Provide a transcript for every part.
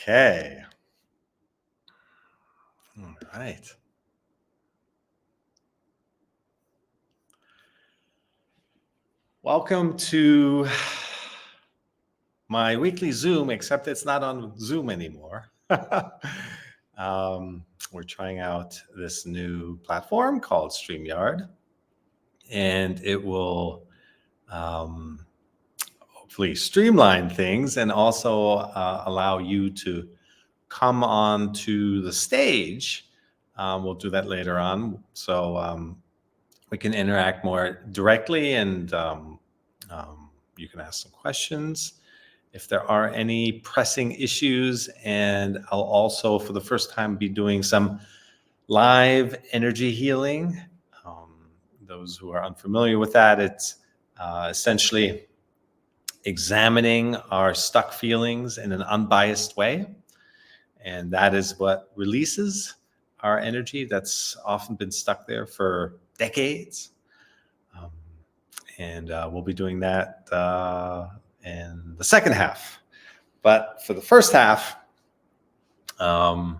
Okay. All right. Welcome to my weekly Zoom, except it's not on Zoom anymore. We're trying out this new platform called StreamYard, and it will hopefully streamline things and also allow you to come on to the stage. We'll do that later on. So we can interact more directly, and you can ask some questions if there are any pressing issues. And I'll also, for the first time, be doing some live energy healing. Those who are unfamiliar with that, it's essentially examining our stuck feelings in an unbiased way. And that is what releases our energy that's often been stuck there for decades. And we'll be doing that in the second half. But for the first half, the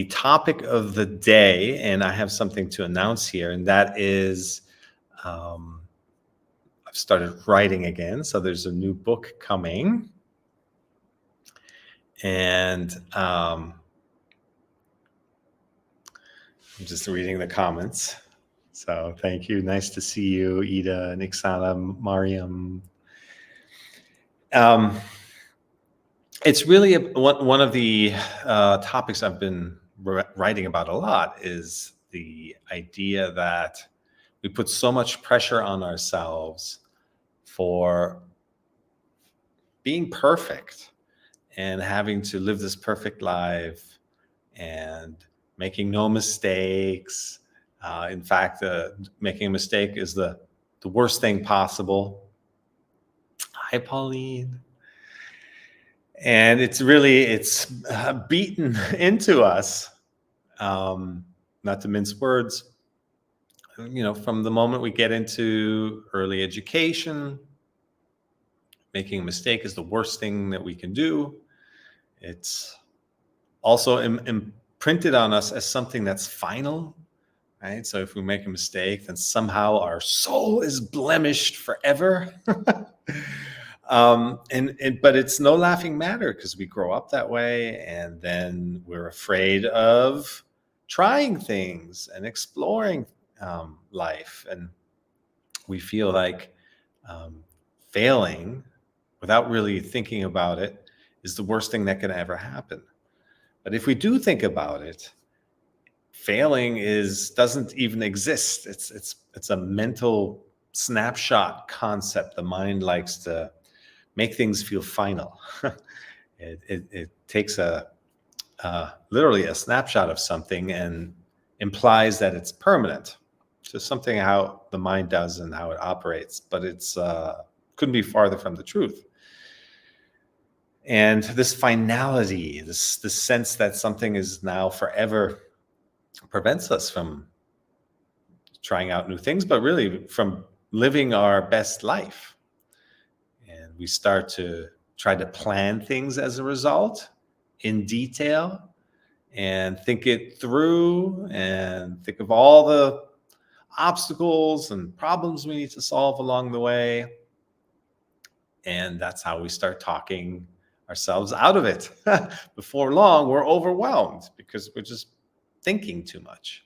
topic of the day, and I have something to announce here, and that is I've started writing again. So there's a new book coming. And I'm just reading the comments. So thank you. Nice to see you, Ida, Nixana, Mariam. It's really one of the topics I've been writing about a lot is the idea that we put so much pressure on ourselves for being perfect and having to live this perfect life and making no mistakes. In fact, making a mistake is the worst thing possible. Hi, Pauline. And it's beaten into us, not to mince words, from the moment we get into early education. Making a mistake is the worst thing that we can do. It's also imprinted on us as something that's final. Right? So if we make a mistake, then somehow our soul is blemished forever. But it's no laughing matter because we grow up that way, and then we're afraid of trying things and exploring life. And we feel like failing without really thinking about it is the worst thing that can ever happen. But if we do think about it, failing doesn't even exist. It's a mental snapshot concept. The mind likes to make things feel final. It takes a literally a snapshot of something and implies that it's permanent. Just something how the mind does and how it operates, but it's couldn't be farther from the truth. And this finality, this sense that something is now forever, prevents us from trying out new things, but really from living our best life. And we start to try to plan things as a result in detail and think it through and think of all the obstacles and problems we need to solve along the way. And that's how we start talking ourselves out of it. Before long, we're overwhelmed because we're just thinking too much.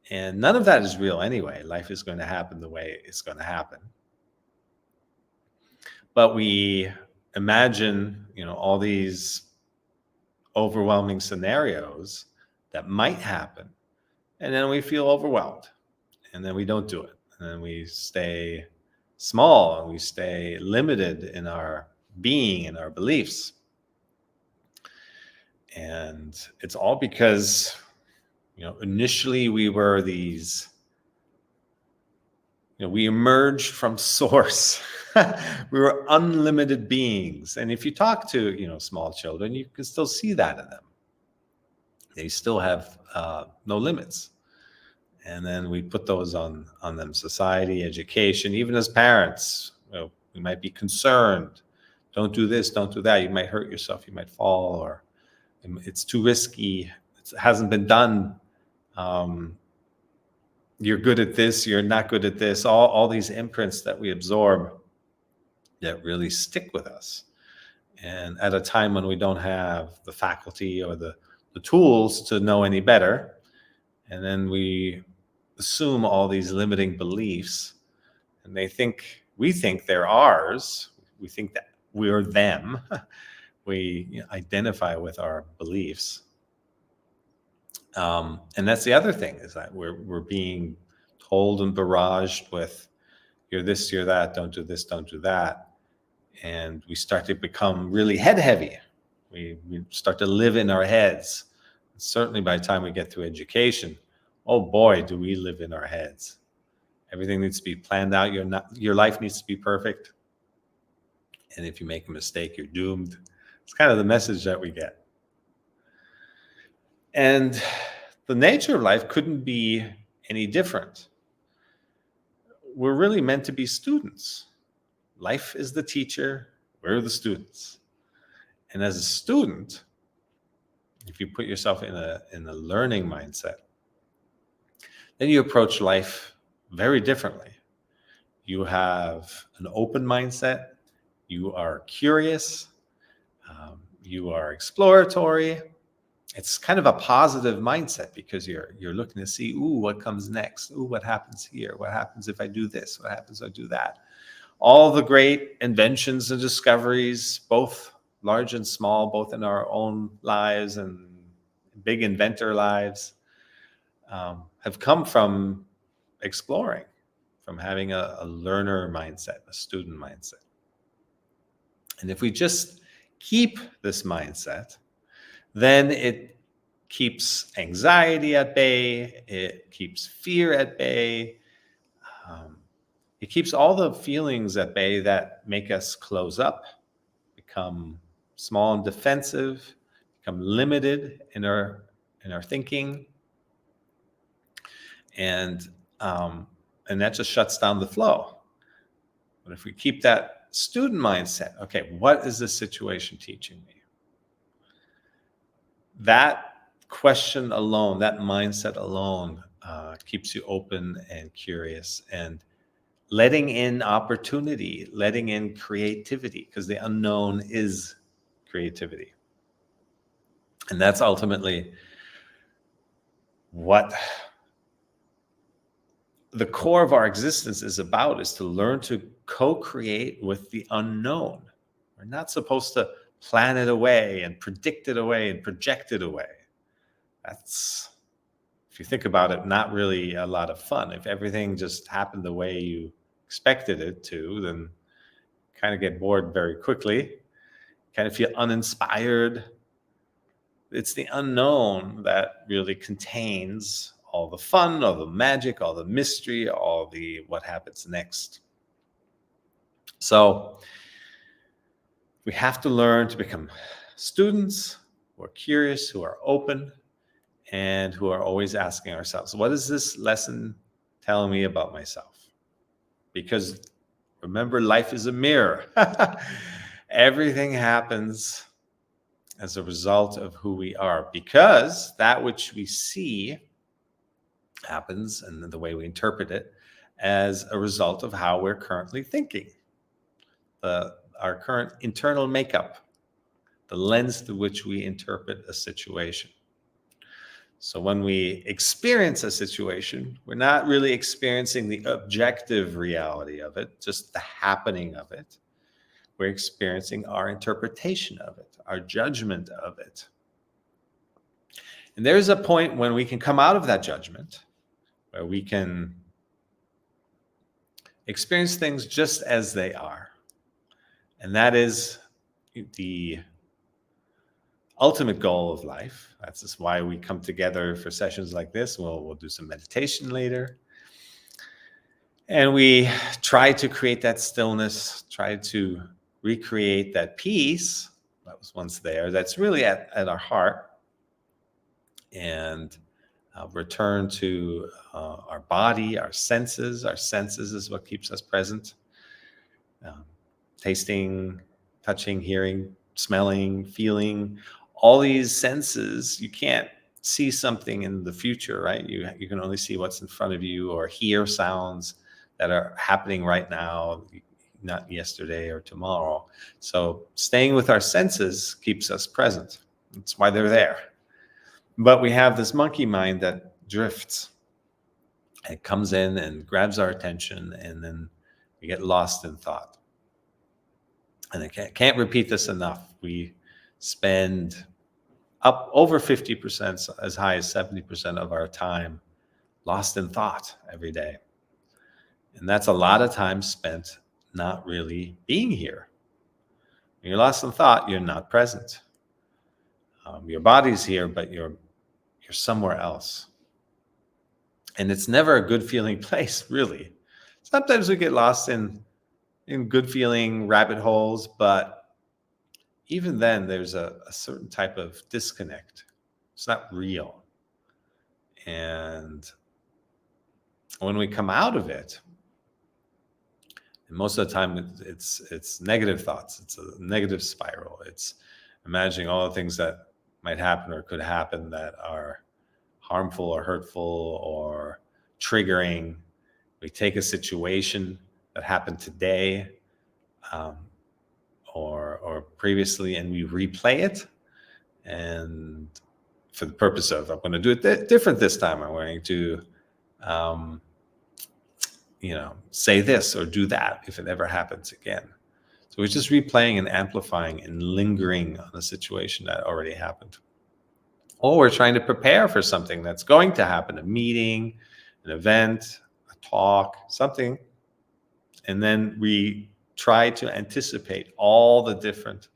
And none of that is real anyway. Life is going to happen the way it's going to happen. But we imagine, all these overwhelming scenarios that might happen. And then we feel overwhelmed. And then we don't do it. And then we stay small and we stay limited in our being and our beliefs. And it's all because, initially we were these, we emerged from source. We were unlimited beings. And if you talk to, small children, you can still see that in them. They still have no limits. And then we put those on them: society, education, even as parents. We might be concerned. Don't do this, don't do that. You might hurt yourself, you might fall, or it's too risky. It hasn't been done. You're good at this, you're not good at this. All these imprints that we absorb that really stick with us. And at a time when we don't have the faculty or the tools to know any better, and then we assume all these limiting beliefs, and we think they're ours. We think that we're them. We identify with our beliefs. And that's the other thing, is that we're being told and barraged with, you're this, you're that, don't do this, don't do that. And we start to become really head heavy. We start to live in our heads. Certainly by the time we get to education, oh boy, do we live in our heads. Everything needs to be planned out. Your life needs to be perfect. And if you make a mistake, you're doomed. It's kind of the message that we get. And the nature of life couldn't be any different. We're really meant to be students. Life is the teacher. We're the students. And as a student, if you put yourself in a learning mindset, then you approach life very differently. You have an open mindset. You are curious. You are exploratory. It's kind of a positive mindset because you're looking to see, what comes next? What happens here? What happens if I do this? What happens if I do that? All the great inventions and discoveries, both large and small, both in our own lives and big inventor lives, have come from exploring, from having a learner mindset, a student mindset. And if we just keep this mindset, then it keeps anxiety at bay, it keeps fear at bay, it keeps all the feelings at bay that make us close up, become small and defensive, become limited in our thinking, and that just shuts down the flow. But if we keep that student mindset, okay, what is this situation teaching me? That question alone, that mindset alone, keeps you open and curious and letting in opportunity, letting in creativity, because the unknown is creativity. And that's ultimately what the core of our existence is about, is to learn to co-create with the unknown. We're not supposed to plan it away and predict it away and project it away. That's, if you think about it, not really a lot of fun. If everything just happened the way you expected it to, then you kind of get bored very quickly, kind of feel uninspired. It's the unknown that really contains all the fun, all the magic, all the mystery, all the what happens next. So we have to learn to become students who are curious, who are open, and who are always asking ourselves, what is this lesson telling me about myself? Because remember, life is a mirror. Everything happens as a result of who we are, because that which we see happens, and the way we interpret it, as a result of how we're currently thinking. Our current internal makeup, the lens through which we interpret a situation. So when we experience a situation, we're not really experiencing the objective reality of it, just the happening of it. We're experiencing our interpretation of it, our judgment of it. And there's a point when we can come out of that judgment, where we can experience things just as they are. And that is the ultimate goal of life. That's just why we come together for sessions like this. We'll do some meditation later. And we try to create that stillness, try to recreate that peace that was once there, that's really at our heart, and return to our body, our senses. Our senses is what keeps us present. Tasting, touching, hearing, smelling, feeling, all these senses. You can't see something in the future, right? You can only see what's in front of you, or hear sounds that are happening right now, not yesterday or tomorrow. So staying with our senses keeps us present. That's why they're there. But we have this monkey mind that drifts. It comes in and grabs our attention, and then we get lost in thought. And I can't repeat this enough. We spend up over 50%, as high as 70% of our time lost in thought every day. And that's a lot of time spent not really being here. When you're lost in thought, you're not present. Your body's here, but you're somewhere else. And it's never a good feeling place, really. Sometimes we get lost in good feeling rabbit holes, but even then there's a certain type of disconnect. It's not real. And when we come out of it, and most of the time it's negative thoughts, it's a negative spiral. It's imagining all the things that might happen or could happen that are harmful or hurtful or triggering. We take a situation that happened today or previously, and we replay it, and for the purpose of, I'm going to do it different this time. I'm going to say this or do that if it ever happens again. So we're just replaying and amplifying and lingering on a situation that already happened. Or we're trying to prepare for something that's going to happen, a meeting, an event, a talk, something. And then we try to anticipate all the different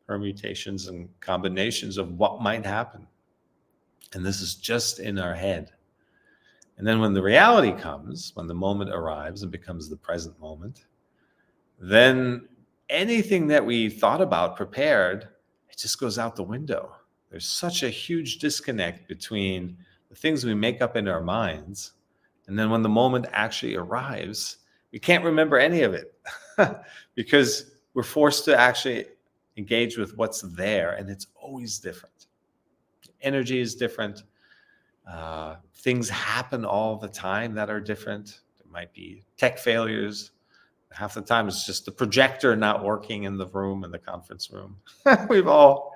permutations and combinations of what might happen. And this is just in our head. And then when the reality comes, when the moment arrives and becomes the present moment, then anything that we thought about, prepared, it just goes out the window. There's such a huge disconnect between the things we make up in our minds, and then when the moment actually arrives, we can't remember any of it because we're forced to actually engage with what's there, and it's always different. Energy is different. Things happen all the time that are different. There might be tech failures. Half the time it's just the projector not working in the room, in the conference room. We've all,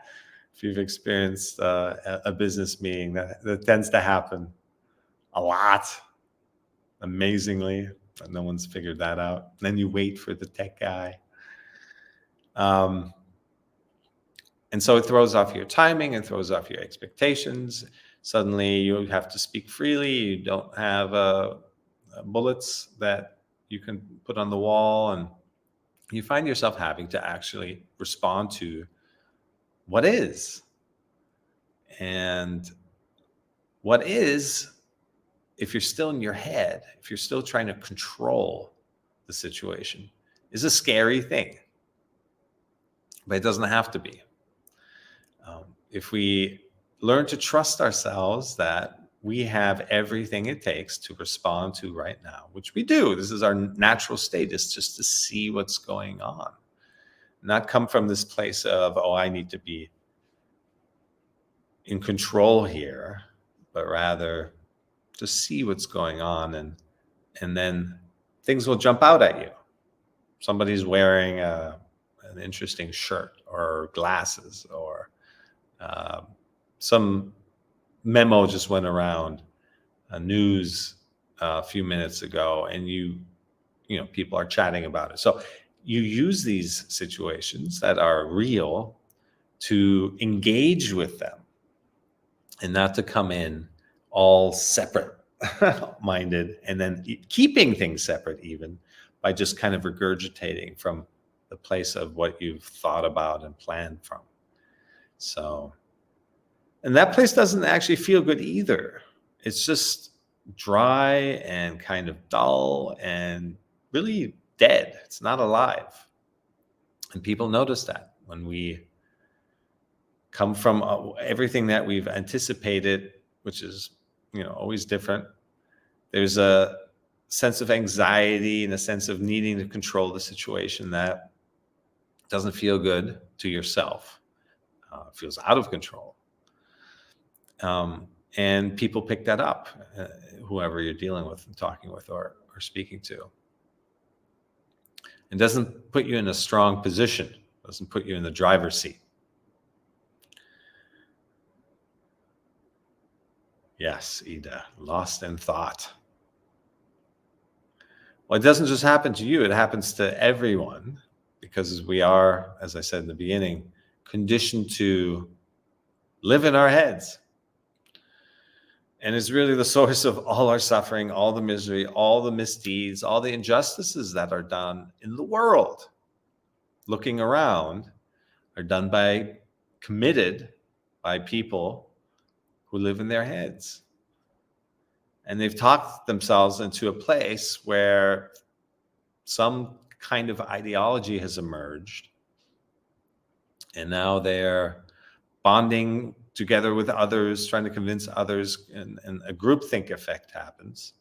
if you've experienced a business meeting, that tends to happen a lot, amazingly. No one's figured that out. Then you wait for the tech guy. And so it throws off your timing and throws off your expectations. Suddenly you have to speak freely. You don't have bullets that you can put on the wall. And you find yourself having to actually respond to what is. And what is, if you're still in your head, if you're still trying to control the situation, is a scary thing. But it doesn't have to be. If we learn to trust ourselves that we have everything it takes to respond to right now, which we do. This is our natural state, is just to see what's going on. Not come from this place of, oh, I need to be in control here, but rather just see what's going on, and then things will jump out at you. Somebody's wearing an interesting shirt or glasses, or some memo just went around news a few minutes ago, and people are chatting about it. So you use these situations that are real to engage with them, and not to come in all separate minded, and then keeping things separate, even by just kind of regurgitating from the place of what you've thought about and planned from. So, and that place doesn't actually feel good either. It's just dry and kind of dull and really dead. It's not alive. And people notice that when we come from everything that we've anticipated, which is, always different. There's a sense of anxiety and a sense of needing to control the situation that doesn't feel good to yourself. It feels out of control. And people pick that up, whoever you're dealing with and talking with or speaking to. It doesn't put you in a strong position. It doesn't put you in the driver's seat. Yes, Ida, lost in thought. Well, it doesn't just happen to you. It happens to everyone, because we are, as I said in the beginning, conditioned to live in our heads. And it's really the source of all our suffering, all the misery, all the misdeeds, all the injustices that are done in the world. Looking around, are done committed by people who live in their heads. And they've talked themselves into a place where some kind of ideology has emerged. And now they're bonding together with others, trying to convince others, and a groupthink effect happens.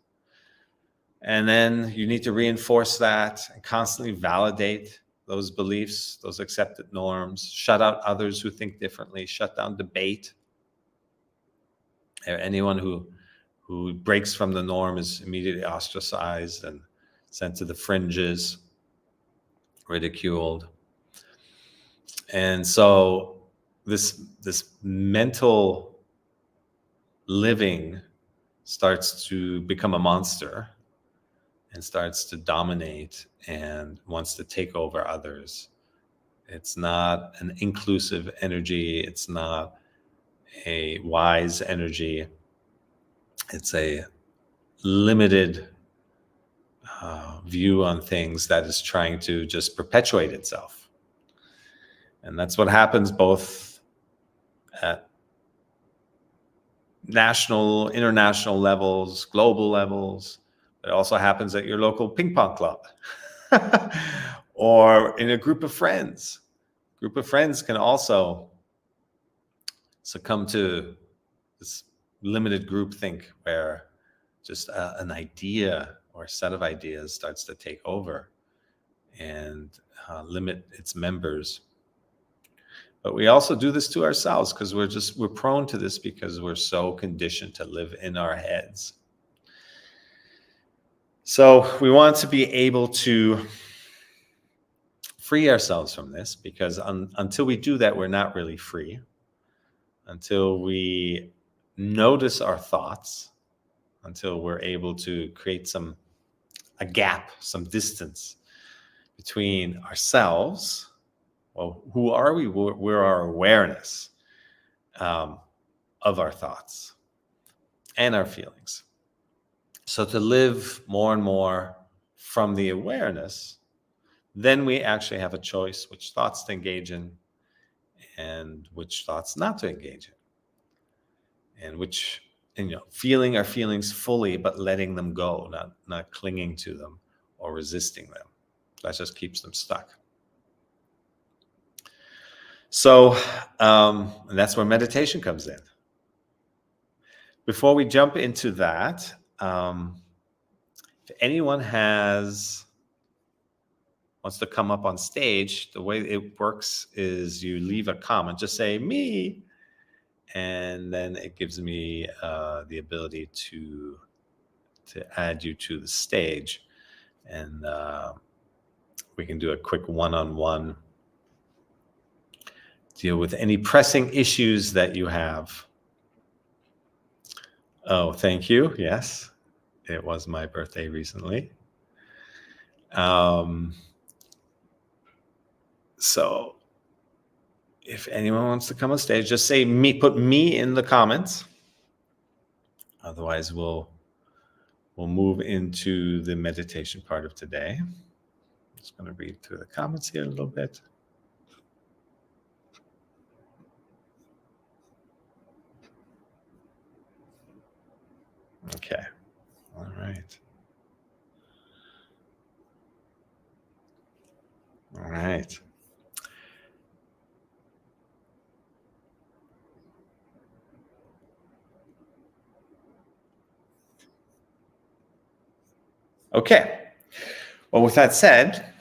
And then you need to reinforce that and constantly validate those beliefs, those accepted norms, shut out others who think differently, shut down debate. Anyone who breaks from the norm is immediately ostracized and sent to the fringes, ridiculed. And so this mental living starts to become a monster and starts to dominate and wants to take over others. It's not an inclusive energy. It's not a wise energy. It's a limited view on things that is trying to just perpetuate itself. And that's what happens both at national, international levels, global levels. It also happens at your local ping pong club or in a group of friends. A group of friends can also succumb to this limited groupthink, where just an idea or a set of ideas starts to take over and limit its members. But we also do this to ourselves, because we're prone to this because we're so conditioned to live in our heads. So we want to be able to free ourselves from this, because until we do that, we're not really free. Until we notice our thoughts, until we're able to create a gap, some distance between ourselves. Well, who are we? We're our awareness of our thoughts and our feelings. So to live more and more from the awareness, then we actually have a choice which thoughts to engage in and which thoughts not to engage in. and feeling our feelings fully, but letting them go, not clinging to them or resisting them. That just keeps them stuck. So, and that's where meditation comes in. Before we jump into that, if anyone wants to come up on stage, the way it works is you leave a comment, just say me, and then it gives me the ability to add you to the stage, and we can do a quick one-on-one, deal with any pressing issues that you have. Oh, thank you. Yes, it was my birthday recently. So if anyone wants to come on stage, just say me, put me in the comments. Otherwise, we'll move into the meditation part of today. I'm just going to read through the comments here a little bit. Okay. All right. All right. Okay. Well, with that said,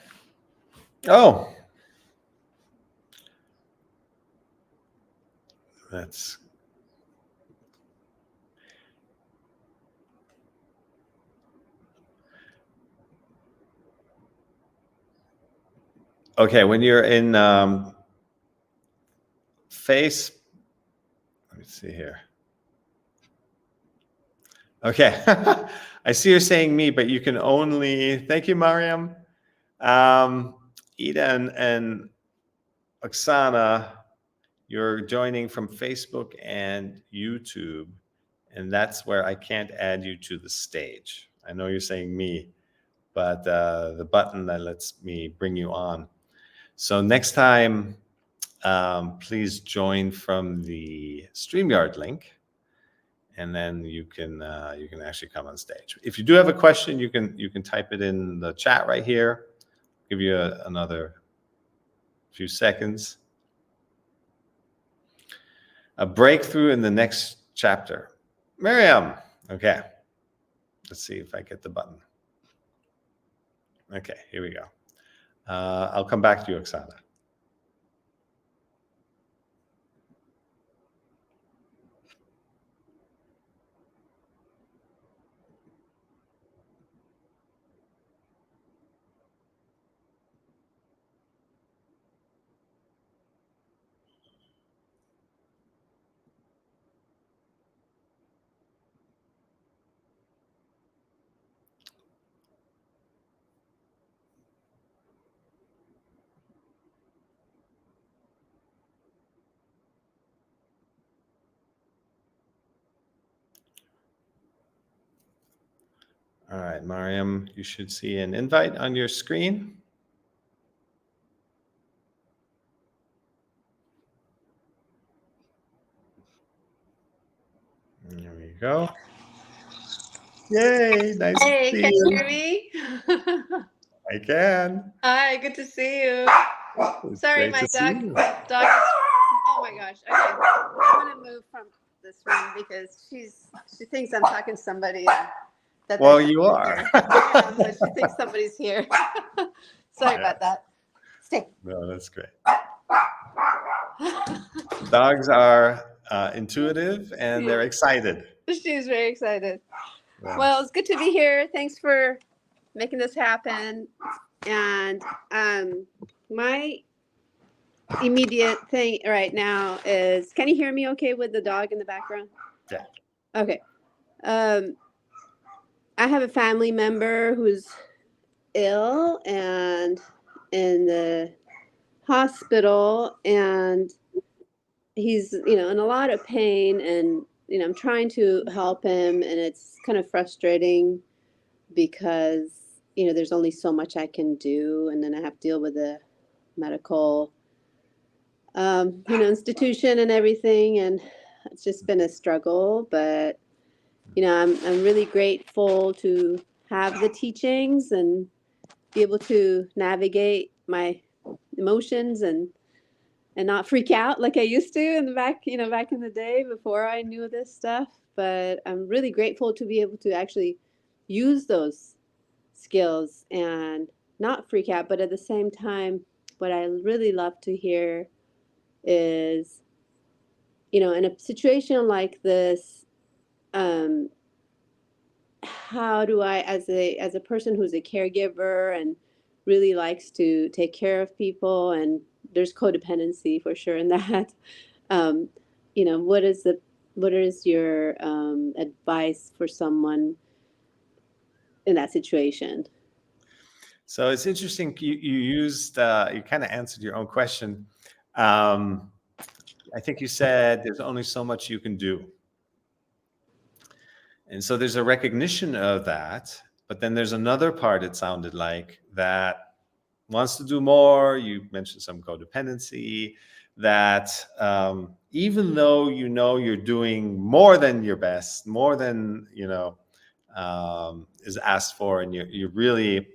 that's okay. When you're in face, let me see here. Okay. I see you're saying me, but you can only, thank you, Mariam. Ida and Oksana, you're joining from Facebook and YouTube, and that's where I can't add you to the stage. I know you're saying me, but the button that lets me bring you on. So next time, please join from the StreamYard link, and then you can actually come on stage. If you do have a question, you can type it in the chat right here. Give you another few seconds. A breakthrough in the next chapter. Miriam. Okay. Let's see if I get the button. Okay, here we go. I'll come back to you, Oksana. All right, Mariam, you should see an invite on your screen. There we go. Yay, nice to see can you. you hear me? I can. Hi, good to see you. It's Sorry, great my to see dog you. Oh my gosh. Okay. I'm gonna move from this room because she thinks I'm talking to somebody. Well, you are. Yeah, but she thinks somebody's here. Sorry about that. Stay. No, that's great. Dogs are intuitive and they're excited. She's very excited. Yes. Well, it's good to be here. Thanks for making this happen. And my immediate thing right now is, can you hear me okay with the dog in the background? Yeah. Okay. I have a family member who's ill and in the hospital, and he's, in a lot of pain, and, I'm trying to help him, and it's kind of frustrating because, there's only so much I can do, and then I have to deal with the medical institution and everything. And it's just been a struggle, but I'm really grateful to have the teachings and be able to navigate my emotions and not freak out like I used to in the back in the day before I knew this stuff. But I'm really grateful to be able to actually use those skills and not freak out. But at the same time, what I really love to hear is, in a situation like this, um, how do I, as a person who's a caregiver and really likes to take care of people, and there's codependency for sure in that. Um, what is your advice for someone in that situation? So it's interesting. You kind of answered your own question. Um, I think you said there's only so much you can do. And so there's a recognition of that. But then there's another part, it sounded like, that wants to do more. You mentioned some codependency, that even though you're doing more than your best, more than is asked for, and you're really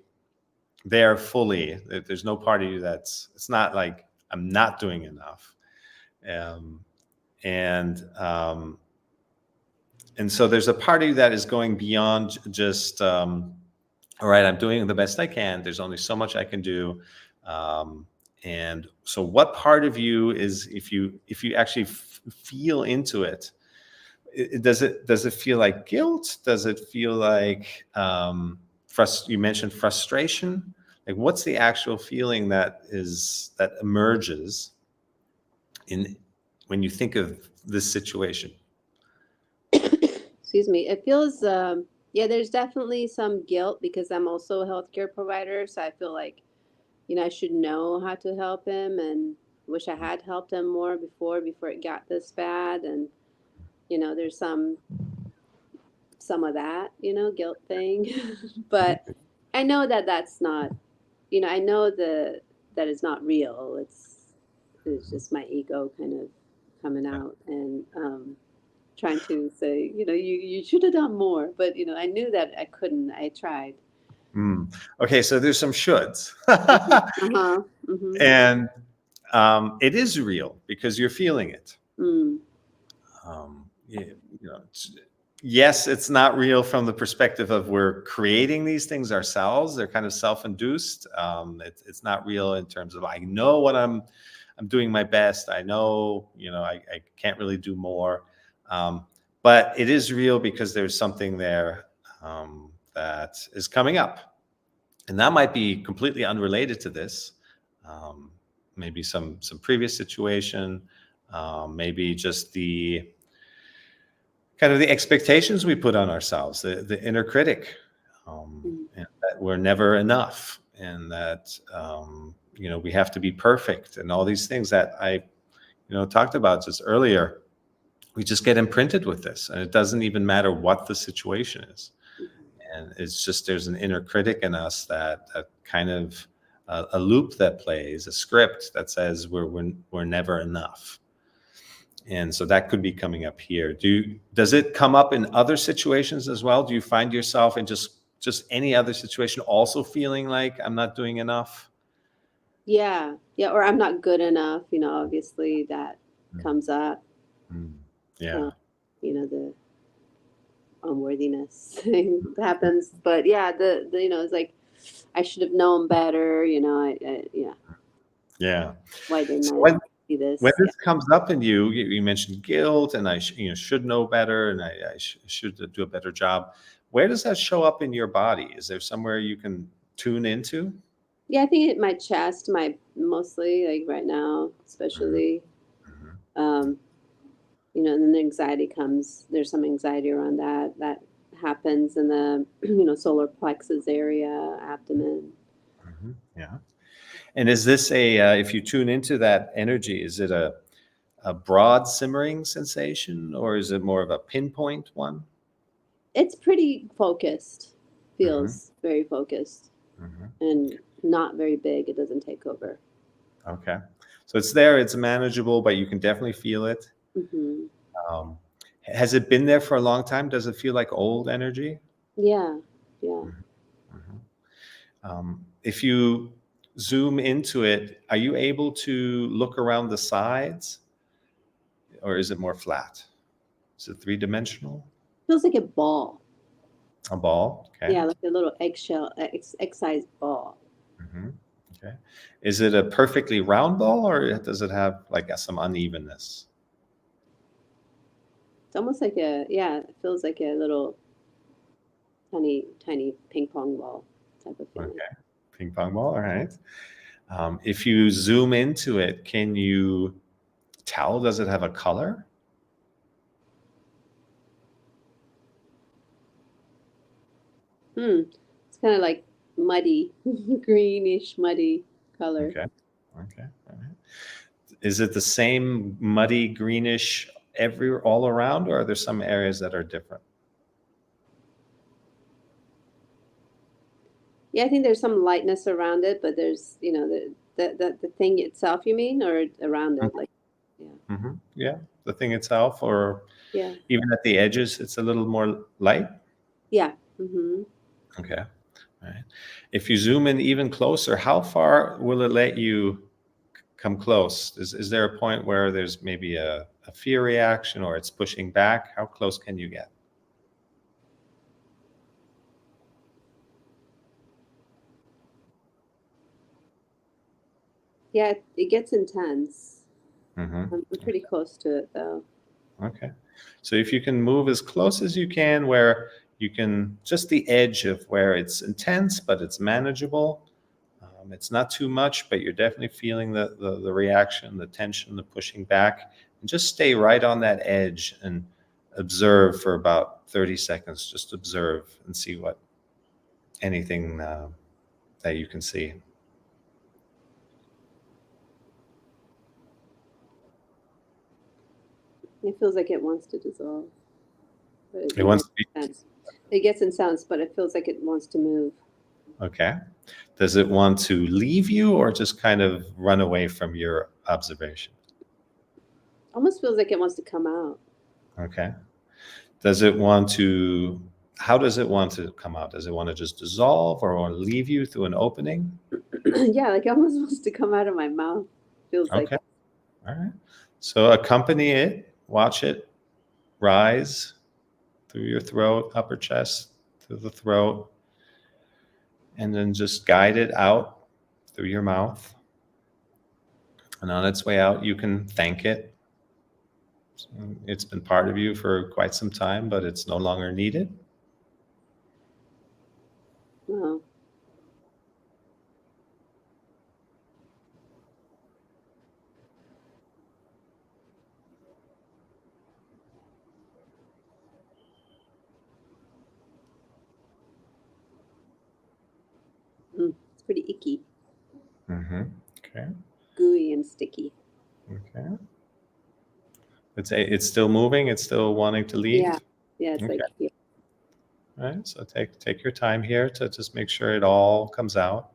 there fully. There's no part of you it's not like I'm not doing enough. Um, and and so there's a part of you that is going beyond just all right, I'm doing the best I can. There's only so much I can do. And so what part of you is, if you actually feel into it, does it feel like guilt? Does it feel like you mentioned frustration? Like, what's the actual feeling that emerges in when you think of this situation? Excuse me. It feels, yeah, there's definitely some guilt because I'm also a healthcare provider. So I feel like, I should know how to help him and wish I had helped him more before it got this bad. And, there's some of that, guilt thing. But I know that that's not, I know that it's not real. It's just my ego kind of coming Yeah. out and trying to say, you should have done more. But I knew that I couldn't. I tried. Okay, so there's some shoulds. Uh-huh. Mm-hmm. And it is real because you're feeling it. Mm. Yes, it's not real from the perspective of we're creating these things ourselves. They're kind of self-induced. It's not real in terms of I know what I'm doing my best. I know, I can't really do more. But it is real because there's something there that is coming up. And that might be completely unrelated to this. Maybe some previous situation, maybe just the kind of the expectations we put on ourselves, the inner critic, and that we're never enough, and that we have to be perfect, and all these things that I talked about just earlier. We just get imprinted with this, and it doesn't even matter what the situation is. And it's just there's an inner critic in us that kind of a loop that plays, a script that says we're never enough. And so that could be coming up here. Does it come up in other situations as well? Do you find yourself in just any other situation also feeling like I'm not doing enough? Yeah. Yeah. Or I'm not good enough. Obviously that comes up. Yeah. The unworthiness thing happens. But yeah, it's like I should have known better. Yeah. Yeah. Why didn't So I do this? when Yeah. this comes up in you mentioned guilt, and I should know better, and I should do a better job. Where does that show up in your body? Is there somewhere you can tune into? Yeah, I think my chest, mostly like right now, especially, Mhm. um, and then the anxiety comes. There's some anxiety around that happens in the solar plexus area, abdomen. Yeah. And is this if you tune into that energy, is it a broad simmering sensation, or is it more of a pinpoint one? It's pretty focused. Hmm. Feels very focused Hmm. and not very big. It doesn't take over. Okay. So it's there, it's manageable, but you can definitely feel it. Hmm. Um, has it been there for a long time? Does it feel like old energy? Yeah. Yeah. Mhm, mhm. If you zoom into it, are you able to look around the sides, or is it more flat? Is it three-dimensional? Feels like a ball. A ball? Okay. Yeah, like a little eggshell, egg-sized ball. Hmm. Okay. Is it a perfectly round ball, or does it have like some unevenness? It's almost like yeah, it feels like a little tiny, tiny ping pong ball type of feeling. Okay. Ping pong ball. All right. If you zoom into it, can you tell? Does it have a color? It's kind of like muddy, greenish, muddy color. Okay. Okay. All right. Is it the same muddy greenish all around, or are there some areas that are different? Yeah, I think there's some lightness around it, but there's, the thing itself, you mean, or around it, like, yeah, Mm-hmm. Yeah, the thing itself, or yeah, even at the edges, it's a little more light. yeah. Mm-hmm. Okay. All right. If you zoom in even closer, how far will it let you come close? Is there a point where there's maybe a fear reaction, or it's pushing back? How close can you get? Yeah, it gets intense. Mm-hmm. I'm pretty close to it though. Okay. So if you can move as close as you can, where you can just the edge of where it's intense, but it's manageable. It's not too much, but you're definitely feeling the reaction, the tension, the pushing back. And just stay right on that edge and observe for about 30 seconds. Just observe and see what anything that you can see. It feels like it wants to dissolve, but It it wants gets to be intense. It gets intense, but it feels like it wants to move. okay. Does it want to leave you, or just kind of run away from your observation? Almost feels like it wants to come out. Okay. Does it want to, how does it want to come out? Does it want to just dissolve, or want to leave you through an opening? Yeah, like it almost wants to come out of my mouth. Feels like Okay. All right. So accompany it, watch it rise through your throat, upper chest, through the throat, and then just guide it out through your mouth. And on its way out, you can thank it. It's been part of you for quite some time, but it's no longer needed. oh, it's pretty icky, Mm-hmm. Okay. gooey, and sticky. Okay. It's still moving. It's still wanting to Yeah, leave. yeah, it's Okay. like yeah. All right. So take your time here to just make sure it all comes out.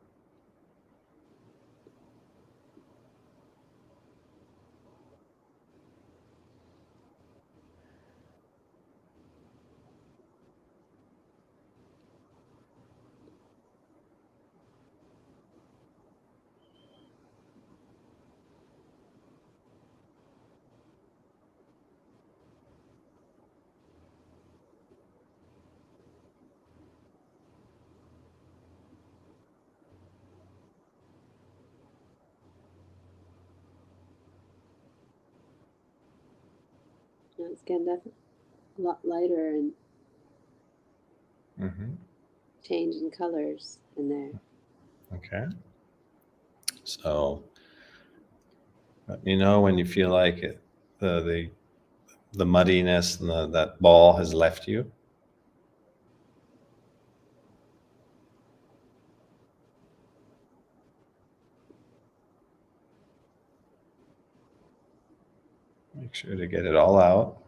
It's getting definitely a lot lighter and Hmm. change in colors in there. Okay. So let me know when you feel like the muddiness and that ball has left you. Make sure to get it all out.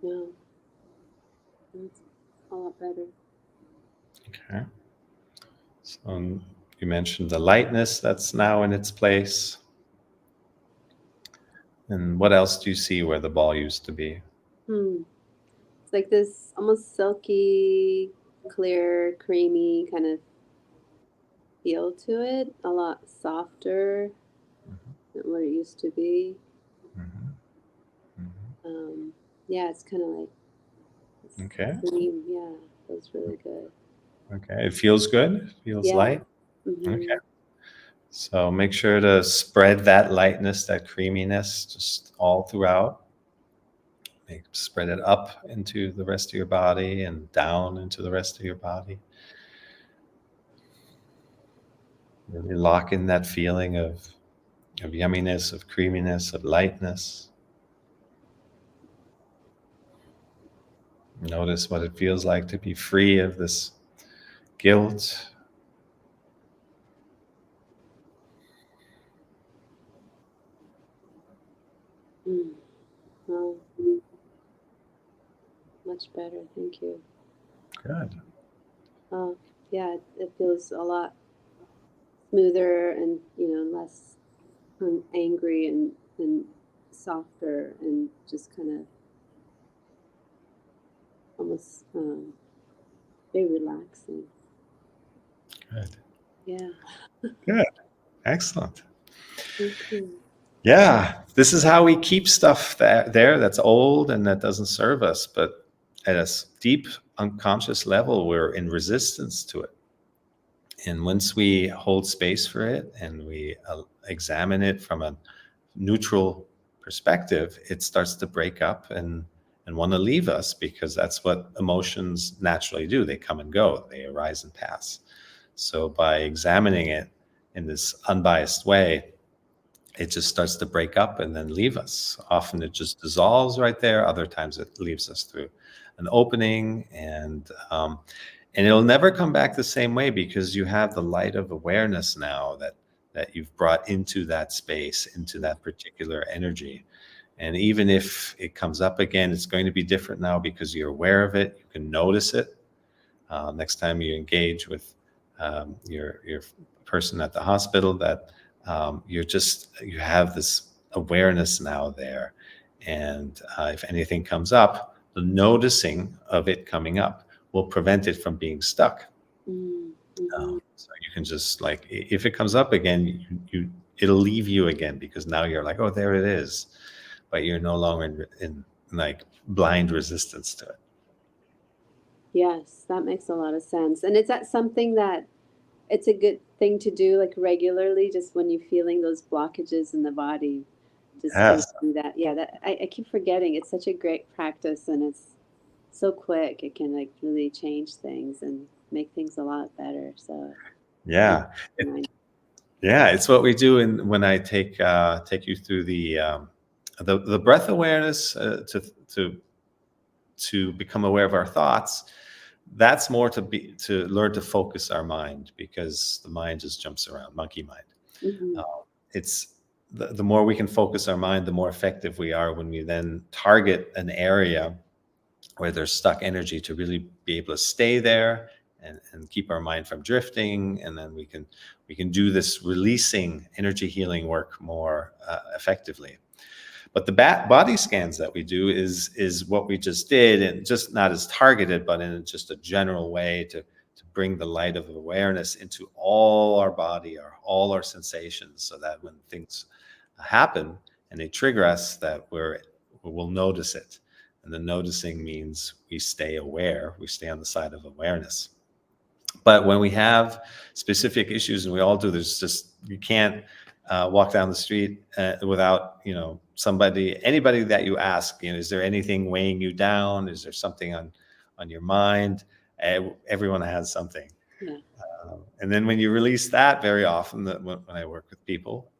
Yeah, that's a lot better. Okay. So you mentioned the lightness that's now in its place. And what else do you see where the ball used to be? Hmm. It's like this almost silky, clear, creamy kind of feel to it. A lot softer than what it used to be. Mhm. Mhm. Um, yeah, it's kind of like this Okay. cream. Yeah, feels really good. Okay. It feels good. It feels Yeah. light. Okay. Mm-hmm. So make sure to spread that lightness, that creaminess, just all throughout. Spread it up into the rest of your body and down into the rest of your body. Really lock in that feeling of yumminess, of creaminess, of lightness. Notice what it feels like to be free of this guilt. Mm. Well, much better. Thank you. Good. Yeah, it feels a lot smoother and less angry and softer and just kind of almost very relaxing. Good. Yeah. Good. Excellent. Thank you. Yeah, this is how we keep stuff there that's old and that doesn't serve us. But at a deep unconscious level, we're in resistance to it. And once we hold space for it and we examine it from a neutral perspective, it starts to break up and want to leave us, because that's what emotions naturally do. They come and go, they arise and pass. So by examining it in this unbiased way, it just starts to break up and then leave us. Often it just dissolves right there. Other times it leaves us through an opening, and it'll never come back the same way, because you have the light of awareness now that you've brought into that space, into that particular energy. And even if it comes up again, it's going to be different now because you're aware of it. You can notice it. Next time you engage with your person at the hospital, that you have this awareness now there, and if anything comes up, the noticing of it coming up will prevent it from being stuck. Mm-hmm. So you can just, like, if it comes up again, it'll leave you again, because now you're like, oh, there it is, but you're no longer in like blind resistance to it. Yes, that makes a lot of sense. And is that something that it's a good thing to do like regularly, just when you're feeling those blockages in the body, just kind of Yes. do that? Yeah, that I keep forgetting. It's such a great practice and it's so quick. It can like really change things and make things a lot better. So thank Yeah. you for reminding. Yeah, it's what we do when I take you through the breath awareness, to become aware of our thoughts. That's more to learn to focus our mind, because the mind just jumps around, monkey mind. Mm-hmm. Uh, it's the more we can focus our mind, the more effective we are when we then target an area where there's stuck energy, to really be able to stay there and keep our mind from drifting. And then we can do this releasing energy healing work more effectively. But the body scans that we do is what we just did, and just not as targeted, but in just a general way, to bring the light of awareness into all our body, or all our sensations, so that when things happen and they trigger us, that we'll notice it. And the noticing means we stay aware, we stay on the side of awareness. But when we have specific issues, and we all do, there's just, you can't walk down the street without, anybody that you ask, is there anything weighing you down? Is there something on your mind? Everyone has something. Yeah. And then when you release that, very often, when I work with people,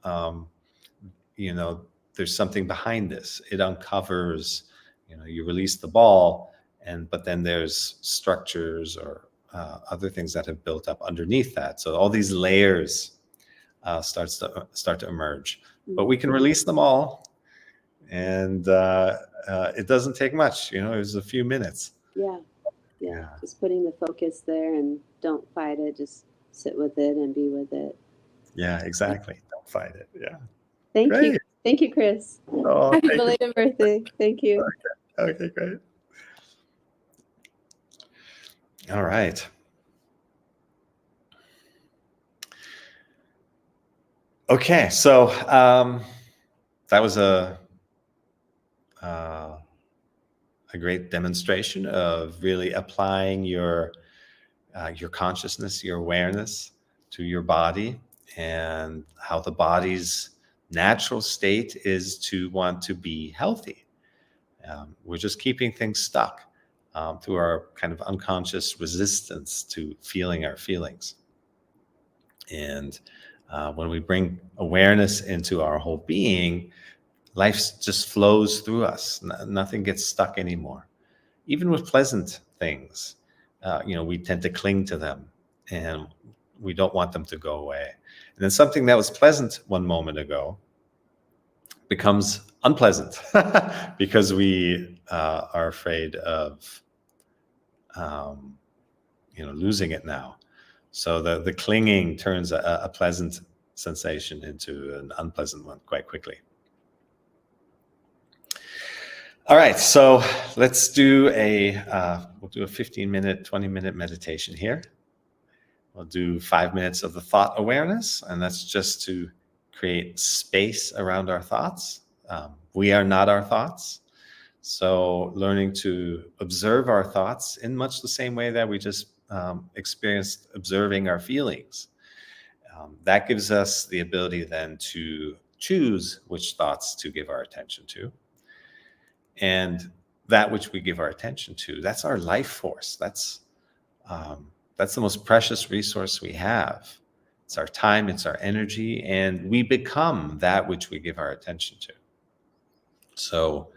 there's something behind this. It uncovers, you release the ball, but then there's structures or other things that have built up underneath that. So all these layers start to emerge, but we can release them all. And it doesn't take much, it was a few minutes. Yeah. Yeah. Yeah. Just putting the focus there and don't fight it. Just sit with it and be with it. Yeah, exactly. Don't fight it. Yeah. Thank you. Great. Thank you, Chris. Oh, Happy thank you. belated birthday. Thank you. Okay, great. All right. Okay, so that was uh, a great demonstration of really applying your consciousness, your awareness to your body, and how the body's natural state is to want to be healthy. We're just keeping things stuck through our kind of unconscious resistance to feeling our feelings. And when we bring awareness into our whole being, life just flows through us. Nothing gets stuck anymore. Even with pleasant things, we tend to cling to them and we don't want them to go away. And then something that was pleasant one moment ago becomes unpleasant because we are afraid of losing it now. So the clinging turns a pleasant sensation into an unpleasant one quite quickly. All right, so let's do we'll do a 15-minute, 20-minute meditation here. We'll do 5 minutes of the thought awareness, and that's just to create space around our thoughts. We are not our thoughts. So learning to observe our thoughts in much the same way that we just experienced observing our feelings. That gives us the ability then to choose which thoughts to give our attention to. And that which we give our attention to, that's our life force. That's the most precious resource we have. It's our time, it's our energy, and we become that which we give our attention to. So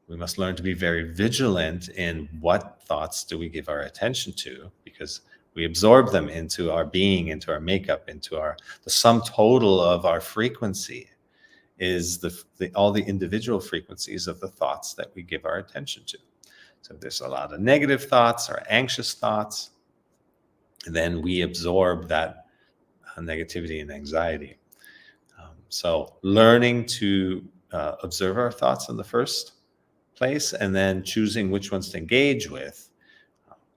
we must learn to be very vigilant in what thoughts do we give our attention to, because we absorb them into our being, into our makeup, into the sum total of our frequency is all the individual frequencies of the thoughts that we give our attention to. So if there's a lot of negative thoughts or anxious thoughts, then we absorb that negativity and anxiety. So learning to observe our thoughts in the first place and then choosing which ones to engage with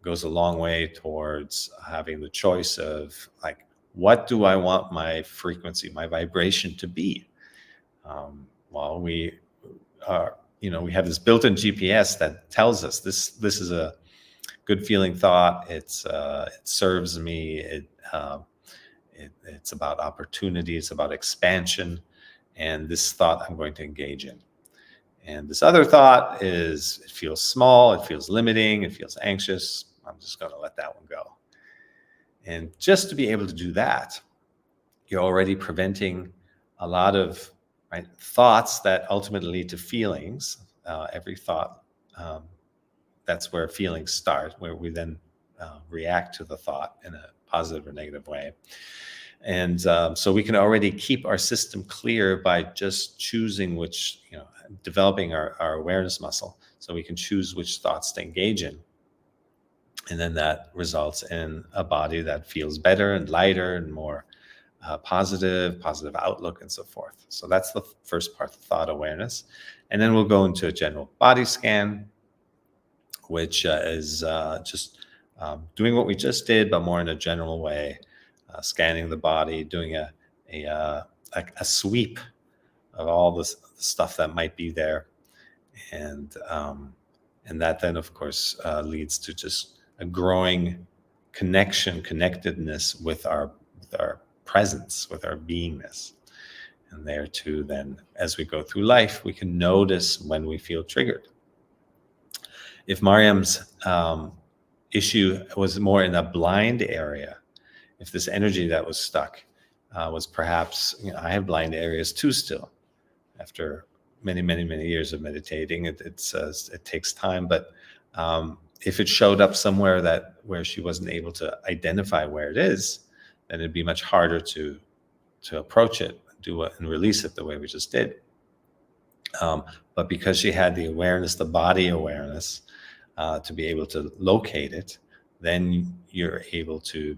goes a long way towards having the choice of, like, what do I want my frequency, my vibration to be? Well, we are, we have this built-in GPS that tells us this is a good feeling thought. It serves me. It's about opportunity. It's about expansion. And this thought I'm going to engage in. And this other thought it feels small. It feels limiting. It feels anxious. I'm just going to let that one go. And just to be able to do that, you're already preventing a lot of thoughts that ultimately lead to feelings. Every thought, that's where feelings start, where we then react to the thought in a positive or negative way. And so we can already keep our system clear by just choosing which, developing our awareness muscle, so we can choose which thoughts to engage in. And then that results in a body that feels better and lighter and more positive outlook and so forth. So that's the first part, the thought awareness. And then we'll go into a general body scan, which is just doing what we just did, but more in a general way, scanning the body, doing a sweep of all this stuff that might be there. And that then, of course, leads to just a growing connectedness with our presence, with our beingness. And there too, then, as we go through life, we can notice when we feel triggered. If Mariam's issue was more in a blind area, if this energy that was stuck was perhaps, I have blind areas too still. After many years of meditating, it takes time, but if it showed up somewhere where she wasn't able to identify where it is, then it'd be much harder to approach it, and release it the way we just did. But because she had the awareness, the body awareness, to be able to locate it, then you're able to,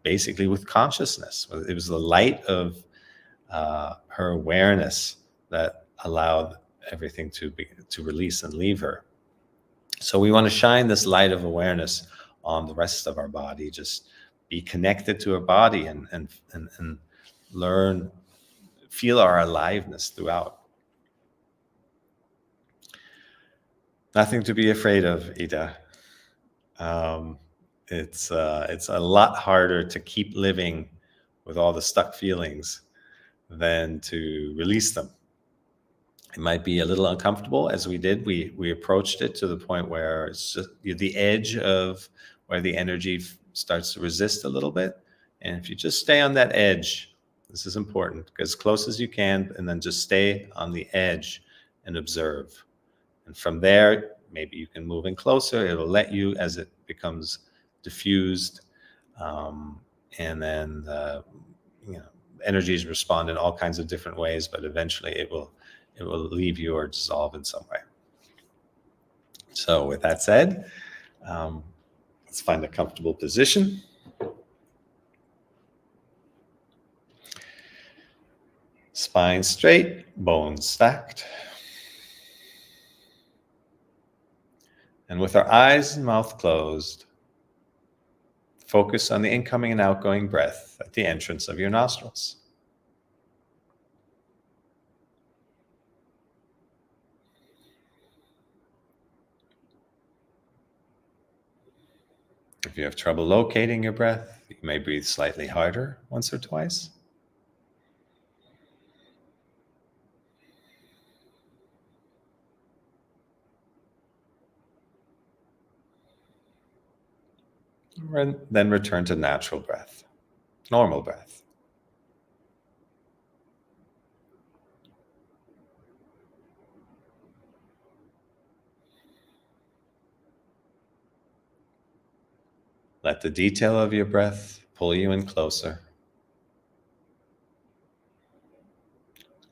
basically with consciousness. It was the light of her awareness that allowed everything to release and leave her. So we want to shine this light of awareness on the rest of our body. Just be connected to our body and learn, feel our aliveness throughout. Nothing to be afraid of, Ida. It's a lot harder to keep living with all the stuck feelings than to release them. It might be a little uncomfortable, as we did. We approached it to the point where it's just the edge of where the energy starts to resist a little bit. And if you just stay on that edge, this is important, get as close as you can, and then just stay on the edge and observe. And from there, maybe you can move in closer. It'll let you as it becomes diffused. And then, energies respond in all kinds of different ways, but eventually it will leave you or dissolve in some way. So with that said, let's find a comfortable position. Spine straight, bones stacked. And with our eyes and mouth closed, focus on the incoming and outgoing breath at the entrance of your nostrils. If you have trouble locating your breath, you may breathe slightly harder once or twice. Then return to natural breath, normal breath. Let the detail of your breath pull you in closer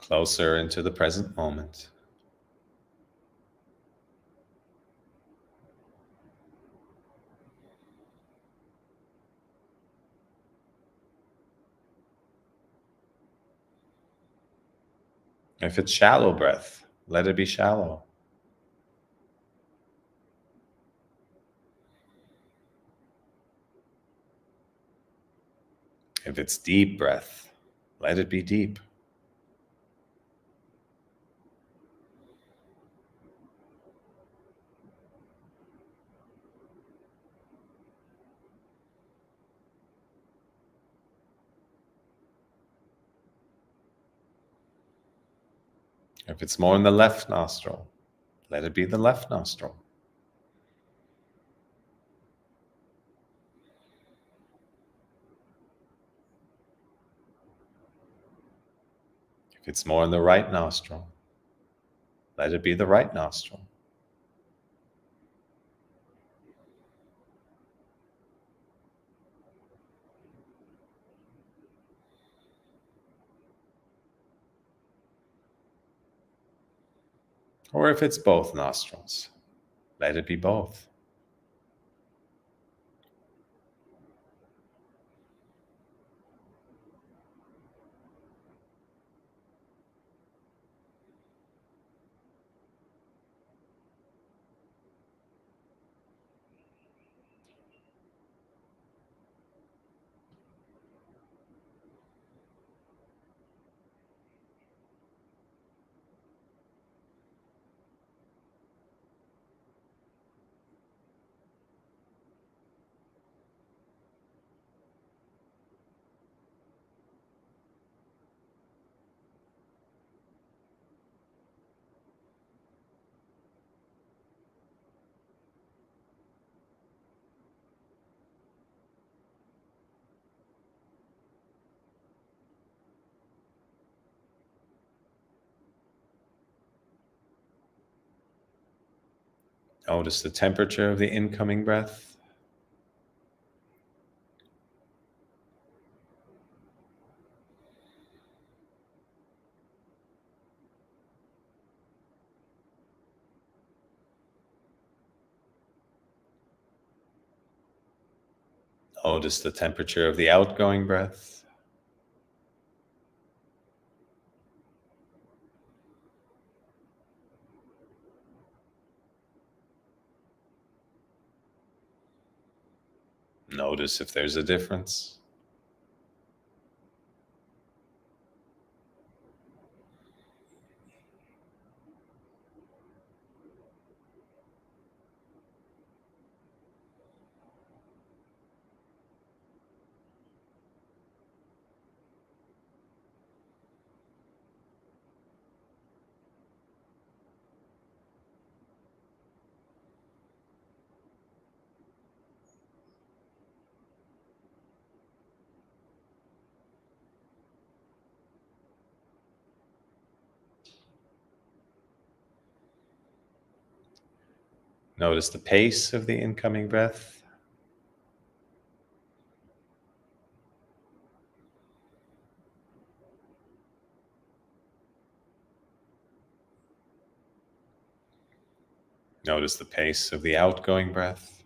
into the present moment. If it's shallow breath, let it be shallow. If it's deep breath, let it be deep. If it's more in the left nostril, let it be the left nostril. If it's more in the right nostril, let it be the right nostril. Or if it's both nostrils, let it be both. Notice the temperature of the incoming breath. Notice the temperature of the outgoing breath. Notice if there's a difference. Notice the pace of the incoming breath. Notice the pace of the outgoing breath.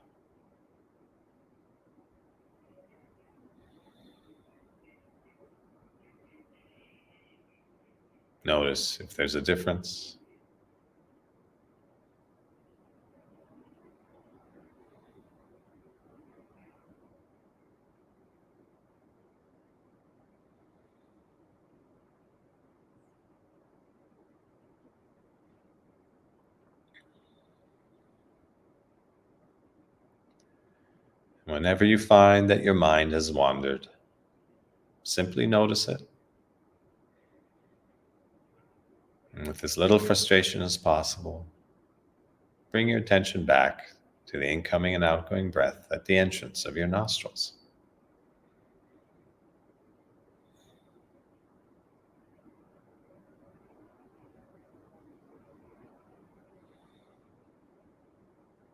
Notice if there's a difference. Whenever you find that your mind has wandered, simply notice it. And with as little frustration as possible, bring your attention back to the incoming and outgoing breath at the entrance of your nostrils.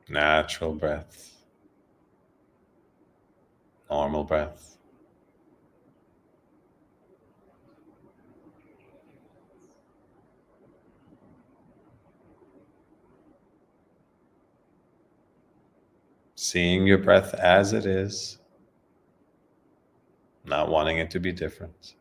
Natural breath, normal breath. Seeing your breath as it is, not wanting it to be different.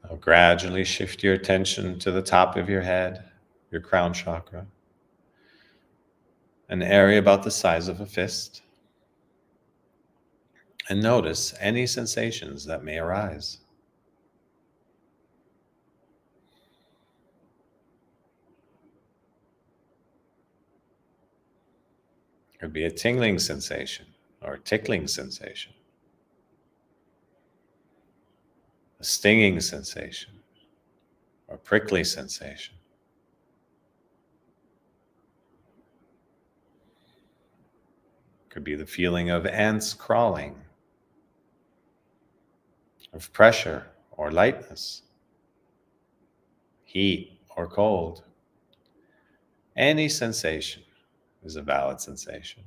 Now gradually shift your attention to the top of your head, your crown chakra, an area about the size of a fist, and notice any sensations that may arise. It could be a tingling sensation or a tickling sensation, a stinging sensation or prickly sensation. It could be the feeling of ants crawling, of pressure or lightness, heat or cold. Any sensation is a valid sensation.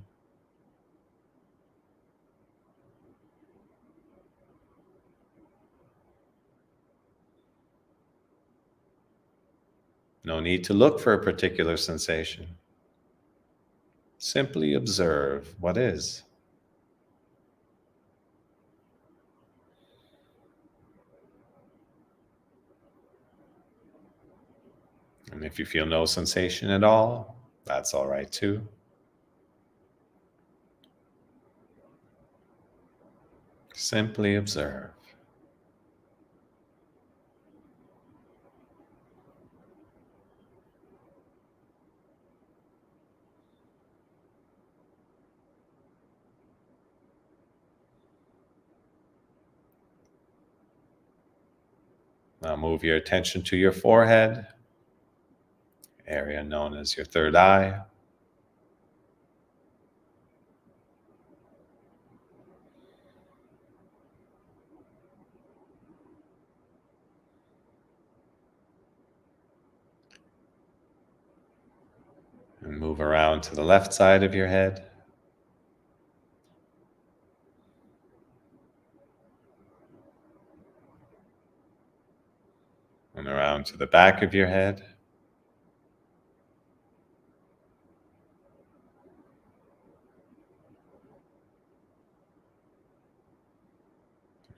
No need to look for a particular sensation. Simply observe what is. And if you feel no sensation at all, that's all right too. Simply observe. Now move your attention to your forehead, area known as your third eye. And move around to the left side of your head. And around to the back of your head.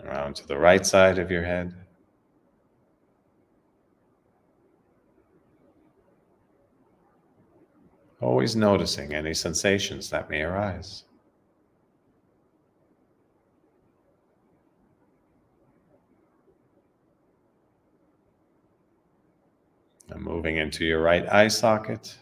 Around to the right side of your head. Always noticing any sensations that may arise. And moving into your right eye socket.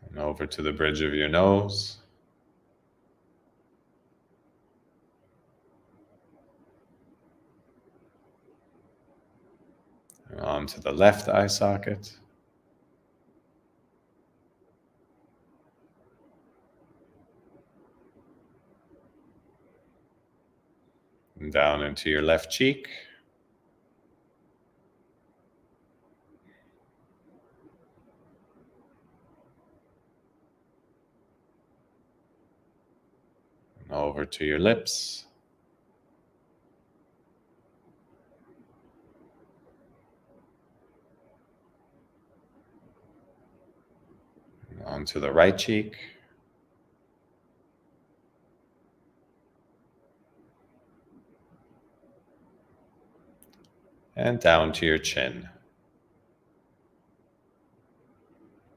And over to the bridge of your nose. And on to the left eye socket. And down into your left cheek. And over to your lips. And onto the right cheek. And down to your chin.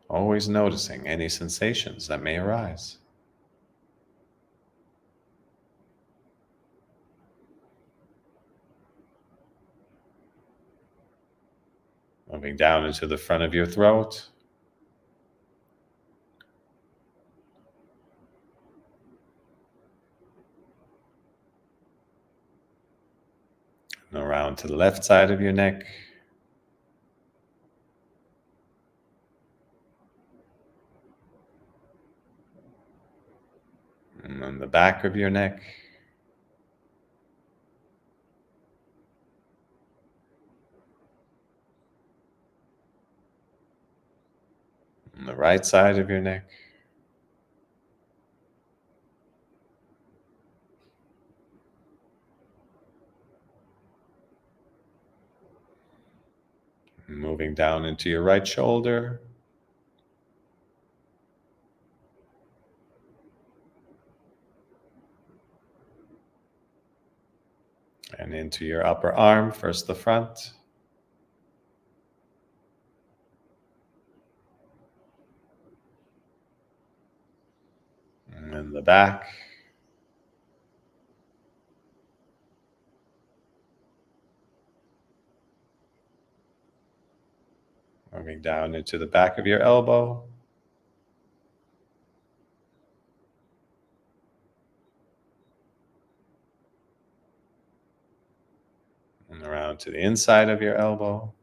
Always noticing any sensations that may arise. Moving down into the front of your throat. And around to the left side of your neck. And on the back of your neck. On the right side of your neck. And moving down into your right shoulder. And into your upper arm, first the front. And then the back. Moving down into the back of your elbow. And around to the inside of your elbow.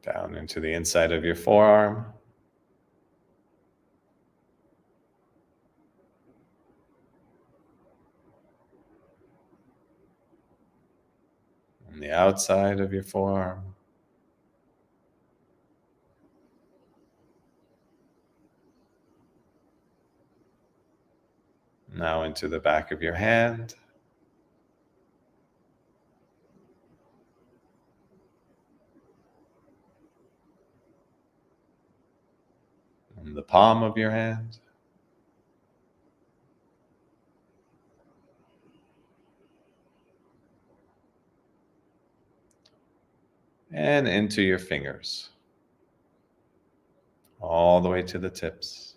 Down into the inside of your forearm. On the outside of your forearm. Now into the back of your hand. And the palm of your hand. And into your fingers. All the way to the tips.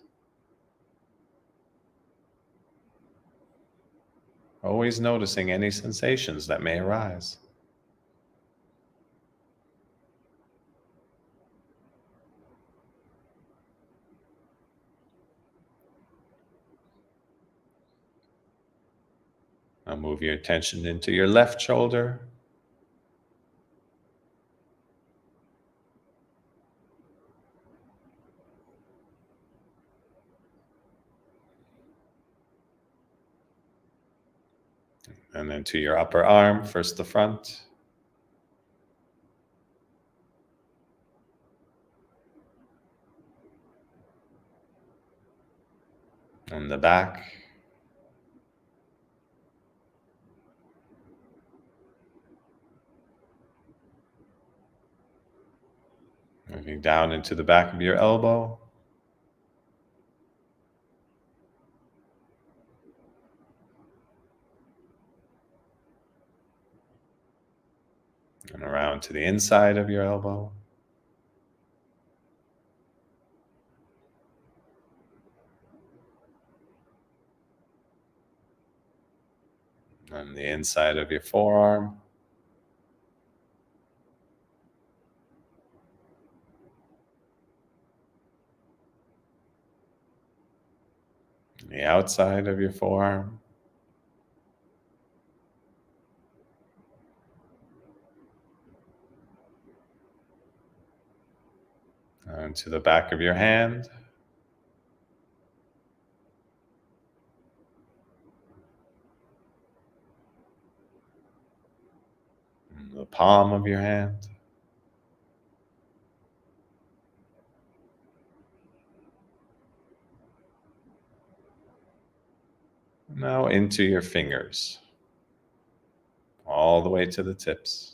Always noticing any sensations that may arise. Now move your attention into your left shoulder. And then to your upper arm, first the front. And the back. Moving down into the back of your elbow. And around to the inside of your elbow. And the inside of your forearm. And the outside of your forearm. And to the back of your hand. And the palm of your hand. Now into your fingers. All the way to the tips.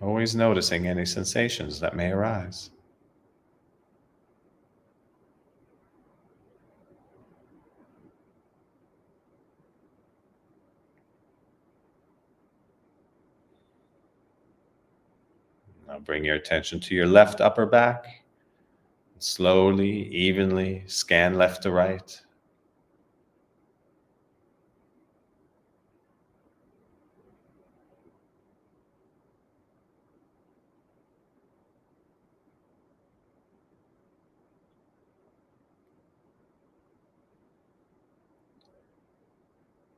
Always noticing any sensations that may arise. Now bring your attention to your left upper back. Slowly, evenly scan left to right.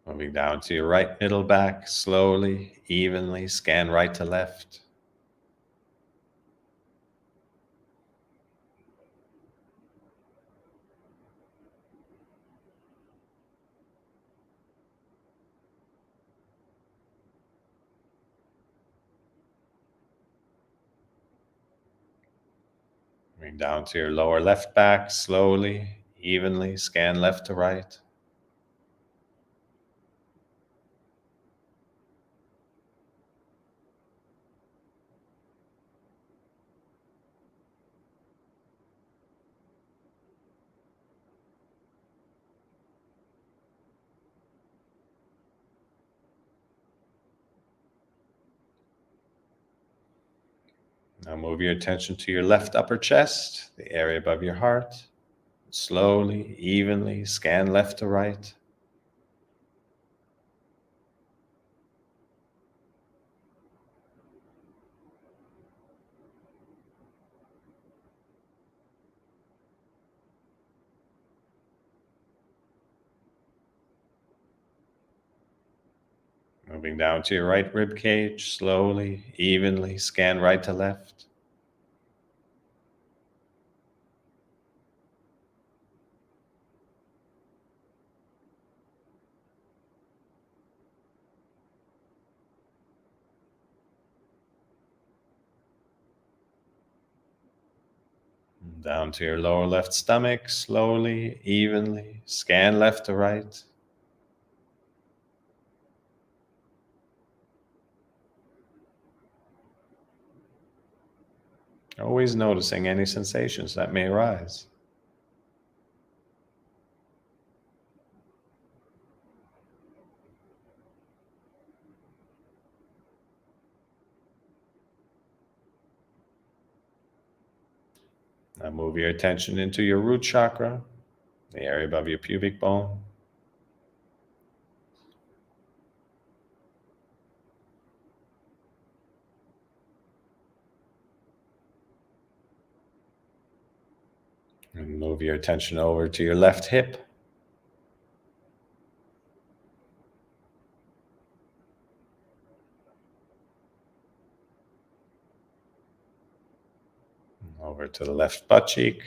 Moving down to your right middle back, slowly, evenly scan right to left. Moving down to your lower left back, slowly, evenly scan left to right. Now move your attention to your left upper chest, the area above your heart. Slowly, evenly scan left to right. Moving down to your right rib cage, slowly, evenly scan right to left. Down to your lower left stomach, slowly, evenly. Scan left to right. Always noticing any sensations that may arise. Now move your attention into your root chakra, the area above your pubic bone. And move your attention over to your left hip. Over to the left butt cheek.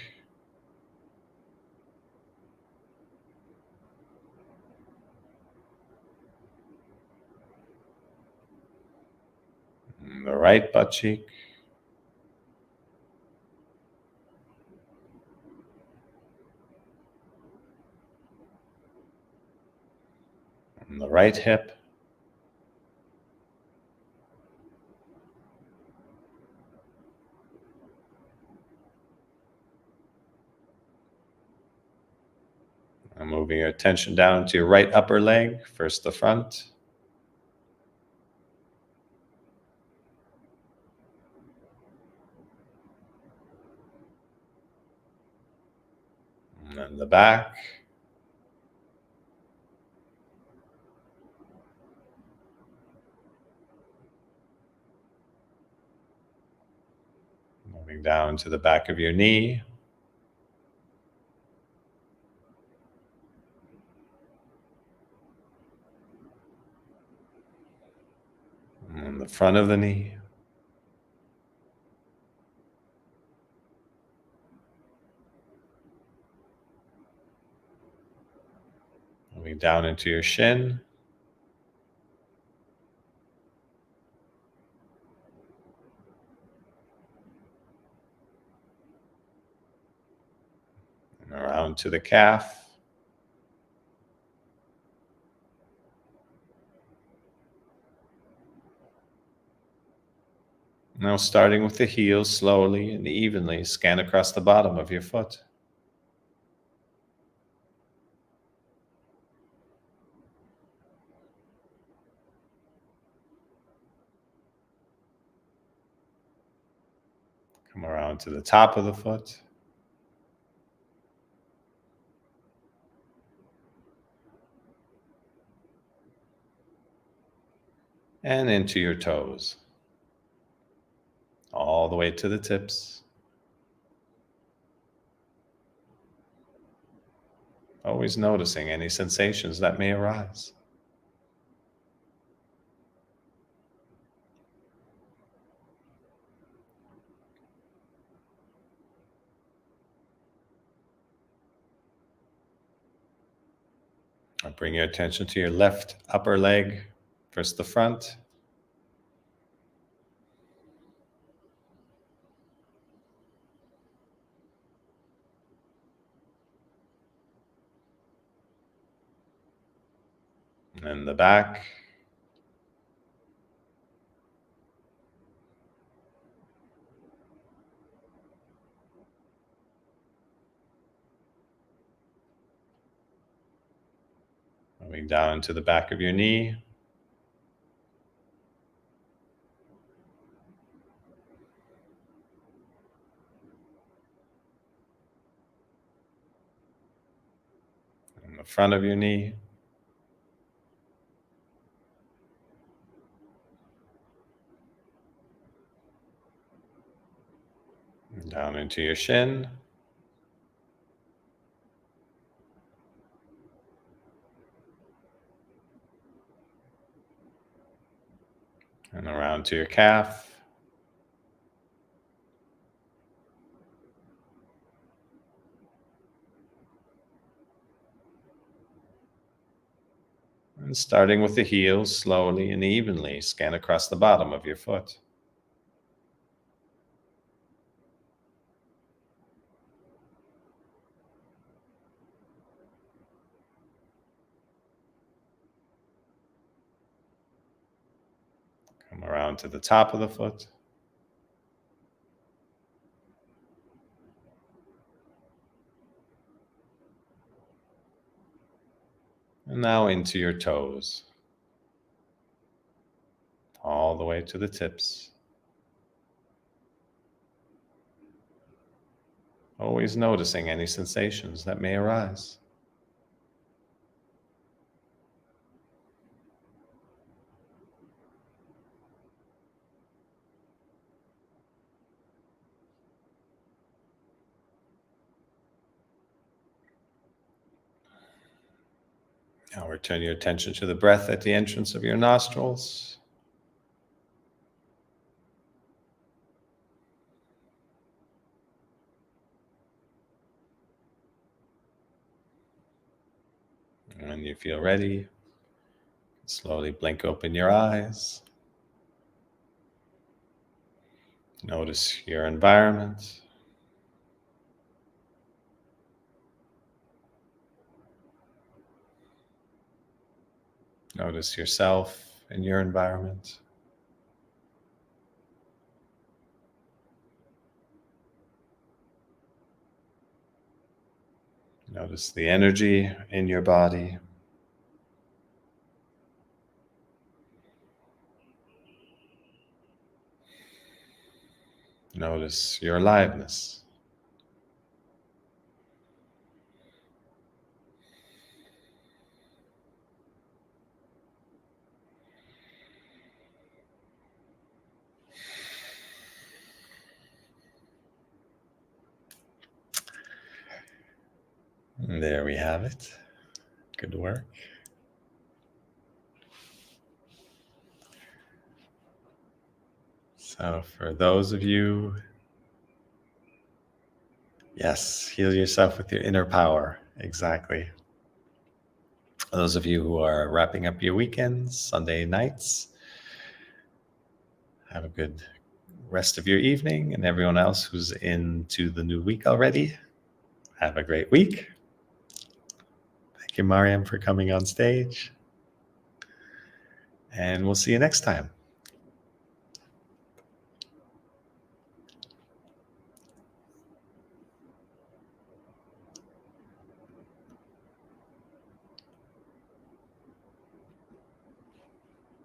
And the right butt cheek. And the right hip. And moving your attention down to your right upper leg, first the front. And then the back. Moving down to the back of your knee. And the front of the knee. Moving down into your shin. And around to the calf. Now starting with the heel, slowly and evenly scan across the bottom of your foot. Come around to the top of the foot. And into your toes. All the way to the tips. Always noticing any sensations that may arise. Now bring your attention to your left upper leg, first the front. And the back. Moving down to the back of your knee. And the front of your knee. And down into your shin. And around to your calf. And starting with the heel, slowly and evenly scan across the bottom of your foot. Come around to the top of the foot. And now into your toes. All the way to the tips. Always noticing any sensations that may arise. Now return your attention to the breath at the entrance of your nostrils. And when you feel ready, slowly blink open your eyes. Notice your environment. Notice yourself and your environment. Notice the energy in your body. Notice your aliveness. And there we have it. Good work. So for those of you, yes, heal yourself with your inner power. Exactly. Those of you who are wrapping up your weekends, Sunday nights, have a good rest of your evening. And everyone else who's into the new week already, have a great week. Thank you, Mariam, for coming on stage. And we'll see you next time.